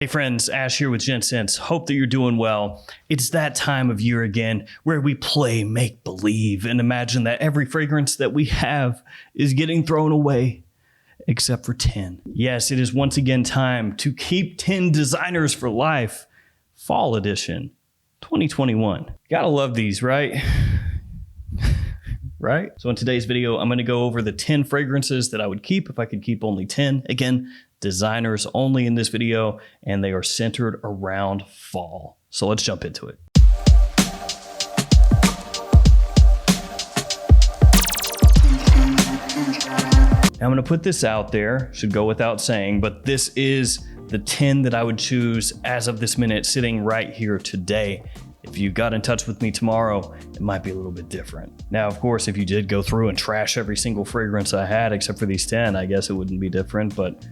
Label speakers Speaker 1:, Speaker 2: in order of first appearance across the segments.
Speaker 1: Hey friends, Ash here with Gents. Hope that you're doing well. It's that time of year again where we play make-believe and imagine that every fragrance that we have is getting thrown away, except for 10. Yes, it is once again time to keep 10 designers for life. Fall edition, 2021. Gotta love these, right? Right? So in today's video, I'm gonna go over the 10 fragrances that I would keep if I could keep only 10. Again, designers only in this video, and they are centered around fall. So let's jump into it. Now I'm gonna put this out there, should go without saying, but this is the 10 that I would choose as of this minute, sitting right here today. If you got in touch with me tomorrow, it might be a little bit different. Now, of course, if you did go through and trash every single fragrance I had, except for these 10, I guess it wouldn't be different, but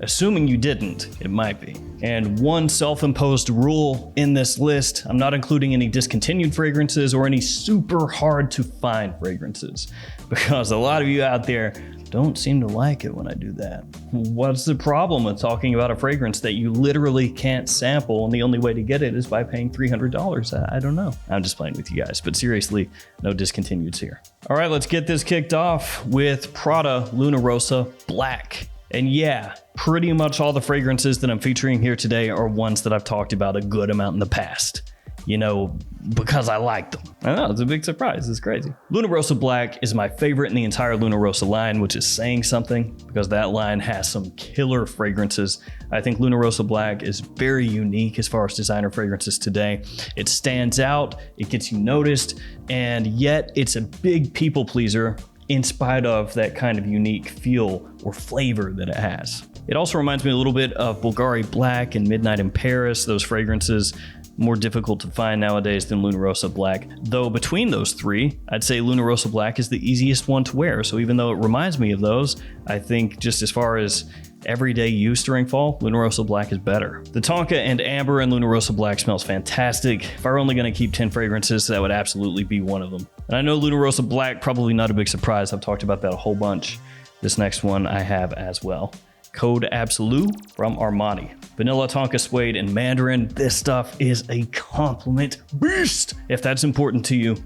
Speaker 1: assuming you didn't, it might be. And one self-imposed rule in this list, I'm not including any discontinued fragrances or any super hard to find fragrances, because a lot of you out there don't seem to like it when I do that. What's the problem with talking about a fragrance that you literally can't sample and the only way to get it is by paying $300? I don't know. I'm just playing with you guys, but seriously, no discontinueds here. All right, let's get this kicked off with Prada Lunarosa Black. And yeah, pretty much all the fragrances that I'm featuring here today are ones that I've talked about a good amount in the past. You know, because I like them. I know, it's a big surprise, it's crazy. Lunarosa Black is my favorite in the entire Lunarosa line, which is saying something because that line has some killer fragrances. I think Lunarosa Black is very unique as far as designer fragrances today. It stands out, it gets you noticed, and yet it's a big people pleaser in spite of that kind of unique feel or flavor that it has. It also reminds me a little bit of Bulgari Black and Midnight in Paris, those fragrances more difficult to find nowadays than Lunarosa Black. Though between those three, I'd say Lunarosa Black is the easiest one to wear. So even though it reminds me of those, I think just as far as everyday use during fall, Lunarosa Black is better. The Tonka and Amber in Lunarosa Black smells fantastic. If I were only gonna keep 10 fragrances, that would absolutely be one of them. And I know Lunarosa Black, probably not a big surprise. I've talked about that a whole bunch. This next one I have as well. Code Absolute from Armani. Vanilla, Tonka, Suede, and Mandarin. This stuff is a compliment beast. If that's important to you,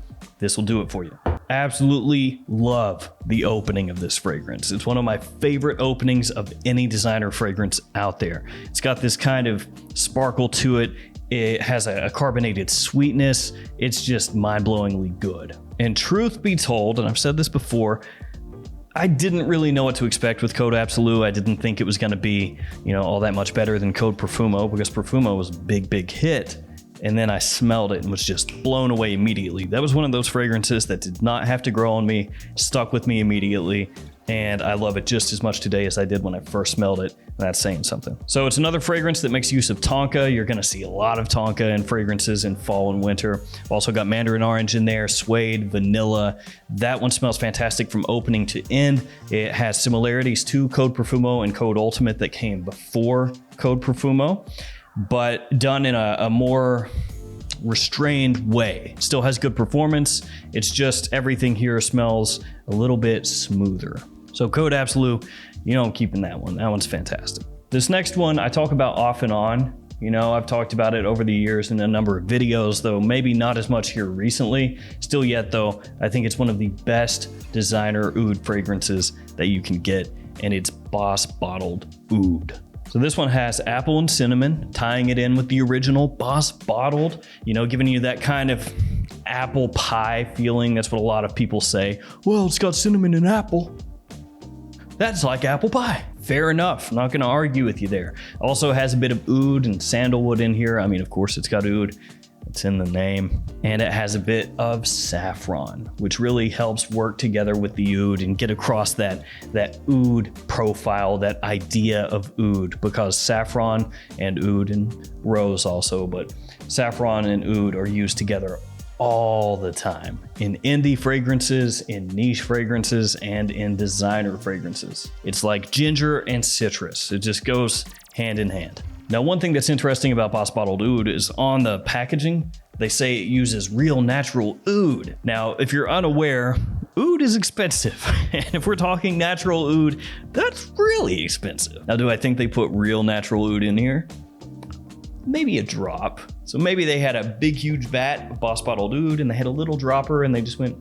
Speaker 1: this will do it for you. Absolutely love the opening of this fragrance. It's one of my favorite openings of any designer fragrance out there. It's got this kind of sparkle to it. It has a carbonated sweetness. It's just mind-blowingly good. And truth be told, and I've said this before, I didn't really know what to expect with Code Absolute. I didn't think it was gonna be, all that much better than Code Profumo, because Profumo was a big hit. And then I smelled it and was just blown away immediately. That was one of those fragrances that did not have to grow on me, stuck with me immediately. And I love it just as much today as I did when I first smelled it. That's saying something. So it's another fragrance that makes use of Tonka. You're gonna see a lot of Tonka in fragrances in fall and winter. Also got Mandarin Orange in there, Suede, Vanilla. That one smells fantastic from opening to end. It has similarities to Code Profumo and Code Ultimate that came before Code Profumo, but done in a more restrained way. Still has good performance. It's just everything here smells a little bit smoother. So Code Absolute, I'm keeping that one. That one's fantastic. This next one I talk about off and on. I've talked about it over the years in a number of videos, though maybe not as much here recently. Still yet though, I think it's one of the best designer oud fragrances that you can get, and it's Boss Bottled Oud. So this one has apple and cinnamon, tying it in with the original Boss Bottled, giving you that kind of apple pie feeling. That's what a lot of people say. Well, it's got cinnamon and apple. That's like apple pie. Fair enough, I'm not gonna argue with you there. Also has a bit of oud and sandalwood in here. I mean, of course it's got oud. It's in the name. And it has a bit of saffron, which really helps work together with the oud and get across that oud profile, that idea of oud, because saffron and oud, and rose also, but saffron and oud are used together all the time in indie fragrances, in niche fragrances, and in designer fragrances. It's like ginger and citrus. It just goes hand in hand. Now, one thing that's interesting about Boss Bottled Oud is on the packaging, they say it uses real natural oud. Now, if you're unaware, oud is expensive. And if we're talking natural oud, that's really expensive. Now, do I think they put real natural oud in here? maybe a drop. So maybe they had a big, huge vat of Boss Bottled Oud and they had a little dropper and they just went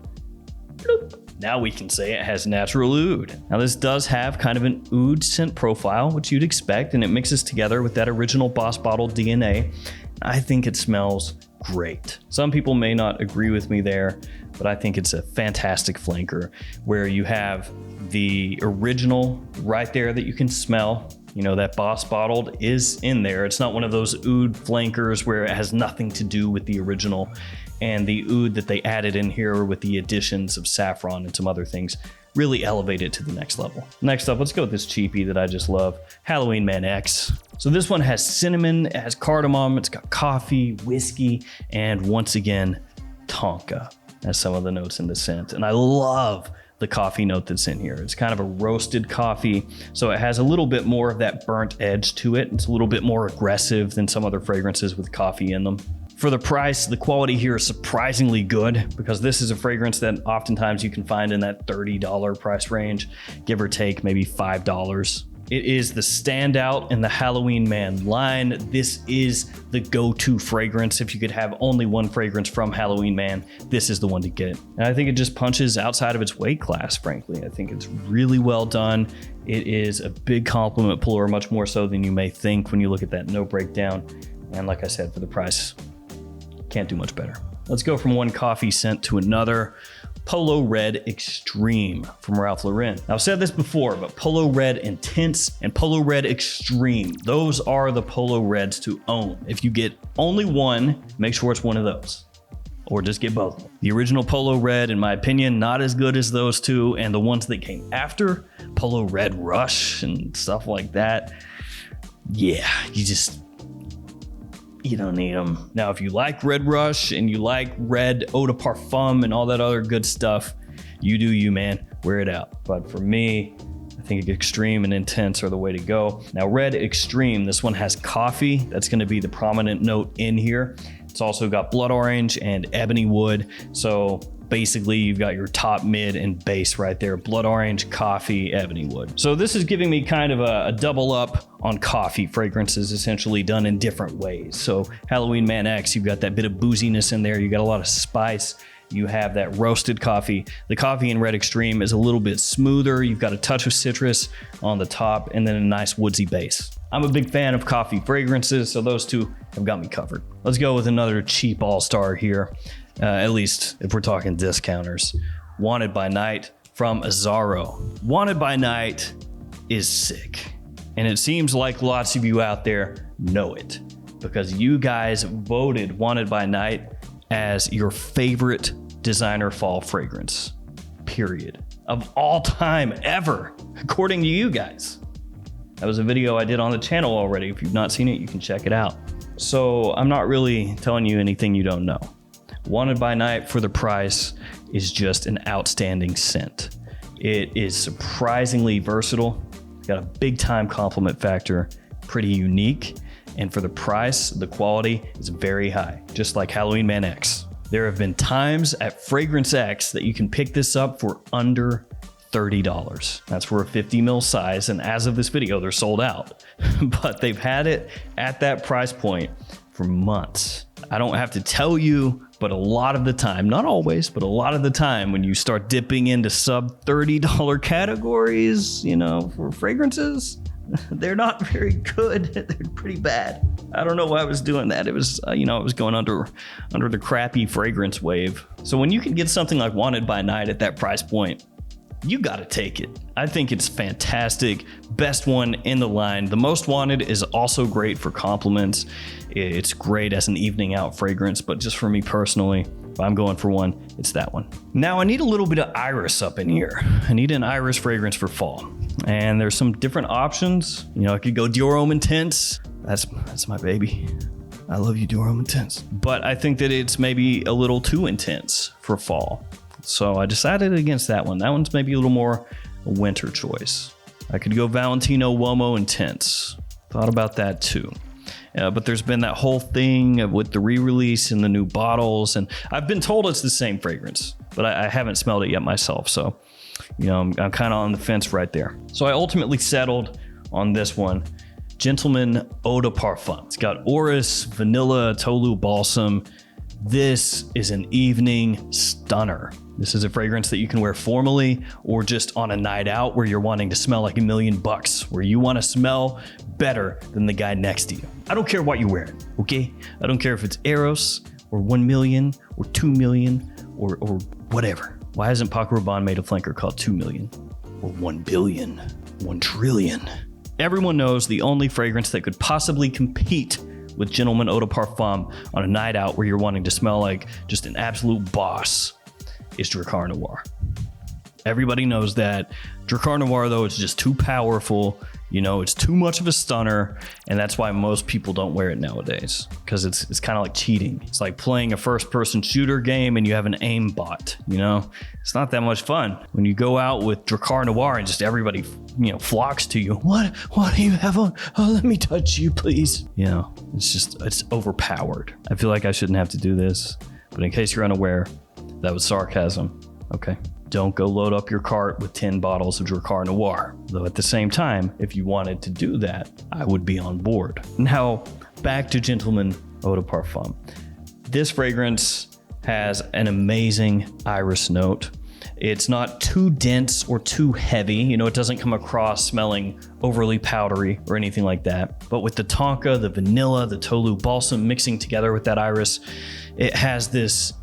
Speaker 1: bloop. Now we can say it has natural oud. Now this does have kind of an oud scent profile, which you'd expect, and it mixes together with that original Boss Bottled DNA. I think it smells great. Some people may not agree with me there, but I think it's a fantastic flanker where you have the original right there that you can smell. You know, that Boss Bottled is in there. It's not one of those oud flankers where it has nothing to do with the original. And the oud that they added in here with the additions of saffron and some other things really elevate it to the next level. Next up, let's go with this cheapie that I just love, Halloween Man X. So this one has cinnamon, it has cardamom, it's got coffee, whiskey, and once again, tonka as some of the notes in the scent. And I love the coffee note that's in here. It's kind of a roasted coffee, so it has a little bit more of that burnt edge to it. It's a little bit more aggressive than some other fragrances with coffee in them. For the price, the quality here is surprisingly good because this is a fragrance that oftentimes you can find in that $30 price range, give or take maybe $5. It is the standout in the Halloween Man line. This is the go-to fragrance. If you could have only one fragrance from Halloween Man, this is the one to get. And I think it just punches outside of its weight class, frankly. I think it's really well done. It is a big compliment puller, much more so than you may think when you look at that note breakdown. And like I said, for the price, can't do much better. Let's go from one coffee scent to another. Polo Red Extreme from Ralph Lauren. Now, I've said this before, but Polo Red Intense and Polo Red Extreme, those are the Polo Reds to own. If you get only one, make sure it's one of those, or just get both. The original Polo Red, in my opinion, not as good as those two, and the ones that came after, Polo Red Rush and stuff like that, yeah, you don't need them. Now, if you like Red Rush and you like Red Eau de Parfum and all that other good stuff, you do you, man. Wear it out. But for me, I think Extreme and Intense are the way to go. Now, Red Extreme, this one has coffee. That's going to be the prominent note in here. It's also got blood orange and ebony wood. So basically, you've got your top, mid, and base right there. Blood orange, coffee, ebony wood. So this is giving me kind of a double up on coffee fragrances, essentially done in different ways. So Halloween Man X, you've got that bit of booziness in there. You got a lot of spice. You have that roasted coffee. The coffee in Red Extreme is a little bit smoother. You've got a touch of citrus on the top and then a nice woodsy base. I'm a big fan of coffee fragrances, so those two have got me covered. Let's go with another cheap all-star here. At least if we're talking discounters. Wanted by Night from Azzaro. Wanted by Night is sick. And it seems like lots of you out there know it because you guys voted Wanted by Night as your favorite designer fall fragrance, period, of all time ever, according to you guys. That was a video I did on the channel already. If you've not seen it, you can check it out. So I'm not really telling you anything you don't know. Wanted by Night for the price is just an outstanding scent. It is surprisingly versatile. It's got a big time compliment factor, pretty unique. And for the price, the quality is very high, just like Halloween Man X. There have been times at Fragrance X that you can pick this up for under $30. That's for a 50 ml size. And as of this video, they're sold out, but they've had it at that price point for months. I don't have to tell you, but a lot of the time, not always, but a lot of the time when you start dipping into sub $30 categories, you know, for fragrances, they're not very good. They're pretty bad. I don't know why I was doing that. It was, I was going under the crappy fragrance wave. So when you can get something like Wanted by Night at that price point, you got to take it. I think it's fantastic. Best one in the line. The Most Wanted is also great for compliments. It's great as an evening out fragrance, but just for me personally, if I'm going for one, it's that one. Now I need a little bit of iris up in here. I need an iris fragrance for fall. And there's some different options. I could go Dior Homme Intense. That's my baby. I love you, Dior Homme Intense. But I think that it's maybe a little too intense for fall. So I decided against that one. That one's maybe a little more a winter choice. I could go Valentino Uomo Intense. Thought about that too. But there's been that whole thing with the re-release and the new bottles. And I've been told it's the same fragrance, but I haven't smelled it yet myself. So, I'm kind of on the fence right there. So I ultimately settled on this one. Gentleman Eau de Parfum. It's got orris, vanilla, tolu balsam. This is an evening stunner. This is a fragrance that you can wear formally or just on a night out where you're wanting to smell like $1,000,000, where you want to smell better than the guy next to you. I don't care what you're wearing, okay? I don't care if it's Eros or 1 million or 2 million or whatever. Why hasn't Paco Rabanne made a flanker called 2 million or 1 billion, 1 trillion? Everyone knows the only fragrance that could possibly compete with Gentleman Eau de Parfum on a night out where you're wanting to smell like just an absolute boss is Drakkar Noir. Everybody knows that. Drakkar Noir, though, it's just too powerful. You know, it's too much of a stunner, and that's why most people don't wear it nowadays, because it's kind of like cheating. It's like playing a first-person shooter game and you have an aim bot, you know? It's not that much fun. When you go out with Drakkar Noir and just everybody, you know, flocks to you. What do you have on? Oh, let me touch you, please. You know, it's overpowered. I feel like I shouldn't have to do this, but in case you're unaware, that was sarcasm, okay? Don't go load up your cart with 10 bottles of Drakkar Noir. Though at the same time, if you wanted to do that, I would be on board. Now, back to Gentleman Eau de Parfum. This fragrance has an amazing iris note. It's not too dense or too heavy. You know, it doesn't come across smelling overly powdery or anything like that. But with the tonka, the vanilla, the tolu balsam mixing together with that iris, it has this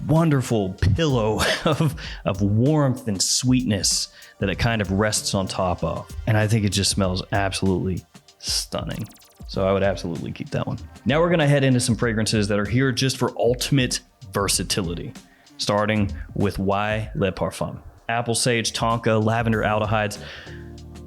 Speaker 1: wonderful pillow of warmth and sweetness that it kind of rests on top of. And I think it just smells absolutely stunning. So I would absolutely keep that one. Now we're gonna head into some fragrances that are here just for ultimate versatility, starting with Y Le Parfum. Apple sage, tonka, lavender aldehydes.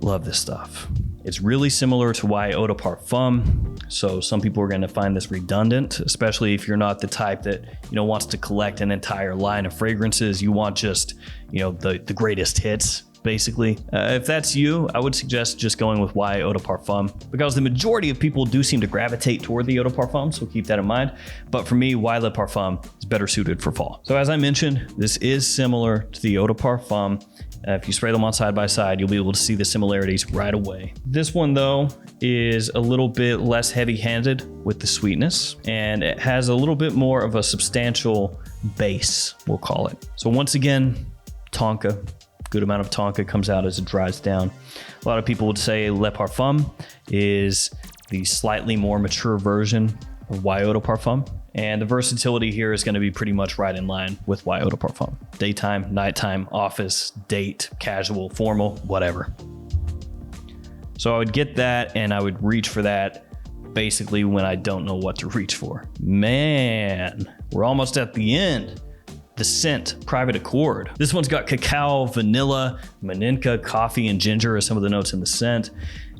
Speaker 1: Love this stuff. It's really similar to Y Eau de Parfum, so some people are going to find this redundant, especially if you're not the type that, you know, wants to collect an entire line of fragrances. You want just, you know, the greatest hits, basically. If that's you, I would suggest just going with Y Eau de Parfum, because the majority of people do seem to gravitate toward the Eau de Parfum, so keep that in mind. But for me, Y Le Parfum is better suited for fall. So as I mentioned, this is similar to the Eau de Parfum. If you spray them on side by side, you'll be able to see the similarities right away. This one, though, is a little bit less heavy-handed with the sweetness, and it has a little bit more of a substantial base, we'll call it. So once again, tonka. Good amount of tonka comes out as it dries down. A lot of people would say Le Parfum is the slightly more mature version of Y Eau de Parfum. And the versatility here is going to be pretty much right in line with Y Eau de Parfum. Daytime, nighttime, office, date, casual, formal, whatever. So I would get that and I would reach for that basically when I don't know what to reach for. Man, we're almost at the end. The Scent Private Accord. This one's got cacao, vanilla, maninka, coffee, and ginger are some of the notes in the scent.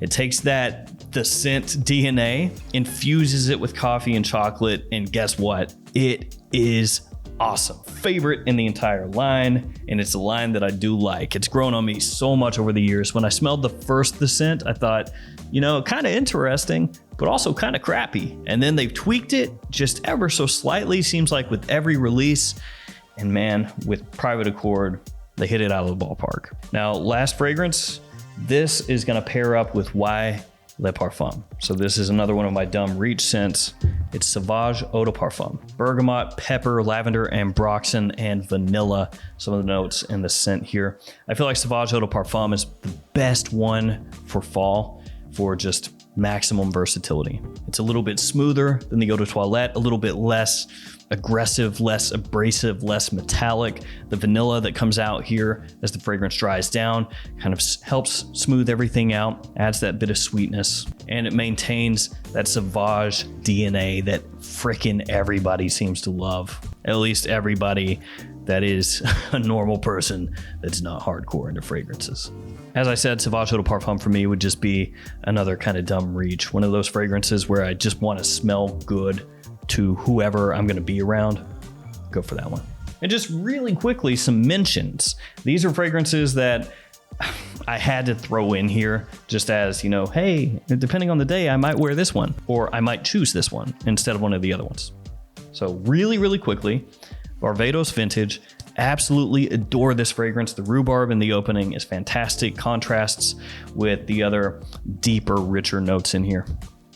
Speaker 1: It takes the scent DNA, infuses it with coffee and chocolate, and guess what? It is awesome. Favorite in the entire line, and it's a line that I do like. It's grown on me so much over the years. When I smelled the scent, I thought, you know, kind of interesting, but also kind of crappy. And then they've tweaked it just ever so slightly, seems like with every release. And man, with Private Accord, they hit it out of the ballpark. Now, last fragrance, this is gonna pair up with Y Le Parfum. So this is another one of my dumb reach scents. It's Sauvage Eau de Parfum. Bergamot, pepper, lavender, ambroxan, and vanilla. Some of the notes in the scent here. I feel like Sauvage Eau de Parfum is the best one for fall for just maximum versatility. It's a little bit smoother than the Eau de Toilette, a little bit less aggressive, less abrasive, less metallic. The vanilla that comes out here as the fragrance dries down kind of helps smooth everything out, adds that bit of sweetness, and it maintains that Sauvage DNA that frickin' everybody seems to love. At least everybody that is a normal person that's not hardcore into fragrances. As I said, Sauvage Eau de Parfum for me would just be another kind of dumb reach. One of those fragrances where I just want to smell good to whoever I'm going to be around. Go for that one. And just really quickly, some mentions. These are fragrances that I had to throw in here just as, you know, hey, depending on the day, I might wear this one, or I might choose this one instead of one of the other ones. So really, really quickly, Barbados Vintage absolutely adore this fragrance. The rhubarb in the opening is fantastic, contrasts with the other deeper, richer notes in here.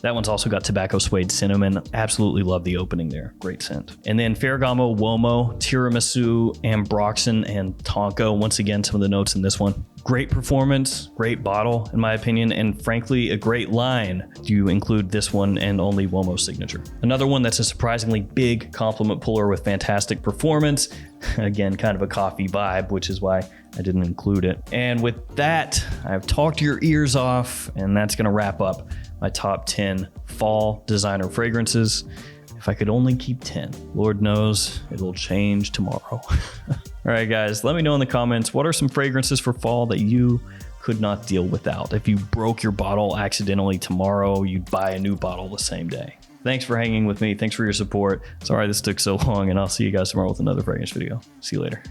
Speaker 1: That one's also got tobacco, suede, cinnamon. Absolutely love the opening there. Great scent. And then Ferragamo, Uomo, Tiramisu, Ambroxan, and Tonka. Once again, some of the notes in this one. Great performance, great bottle, in my opinion, and frankly, a great line. You include this one and only Uomo's signature. Another one that's a surprisingly big compliment puller with fantastic performance. Again, kind of a coffee vibe, which is why I didn't include it. And with that, I've talked your ears off, and that's gonna wrap up my top 10 fall designer fragrances. If I could only keep 10, Lord knows it'll change tomorrow. All right, guys, let me know in the comments, what are some fragrances for fall that you could not deal without? If you broke your bottle accidentally tomorrow, you'd buy a new bottle the same day. Thanks for hanging with me. Thanks for your support. Sorry this took so long, and I'll see you guys tomorrow with another fragrance video. See you later.